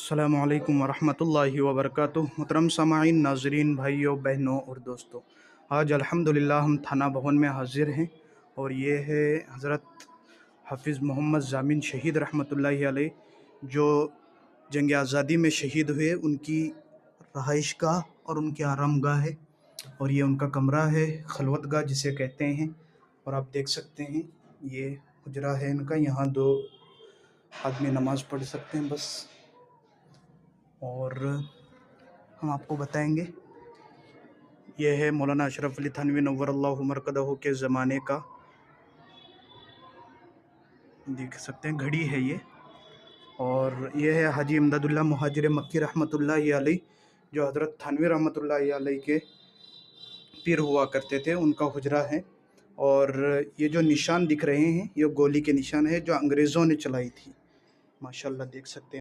अस्सलामु अलैकुम वरहमतुल्लाहि वबरकातुह। मुहतरम सामाईन, नाजरीन, भाइयों बहनों और दोस्तों, आज अल्हम्दुलिल्लाह हम थाना भवन में हाजिर हैं और ये है हज़रत हाफिज़ मोहम्मद ज़ामिन शहीद रहमतुल्लाहि अलैह, जो जंग आज़ादी में शहीद हुए, उनकी रहाइश गाह और उनकी आरामगाह है। और ये उनका कमरा है, खलवतगाह जिसे कहते हैं। और आप देख सकते हैं ये हुजरा है इनका, यहाँ दो आदमी नमाज पढ़ सकते हैं बस। और हम आपको बताएंगे, ये है मौलाना अशरफ अली थानवी नव्वरल्लाहु मरकदहू के ज़माने का, देख सकते हैं घड़ी है ये। और ये है हाजी इमदादुल्लाह मुहाजिर मक्की रहमतुल्लाहि अलैह, जो हज़रत थानवी रहमतुल्लाहि अलैह के पीर हुआ करते थे, उनका हुजरा है। और ये जो निशान दिख रहे हैं, ये गोली के निशान है जो अंग्रेज़ों ने चलाई थी। माशाल्लाह देख सकते हैं।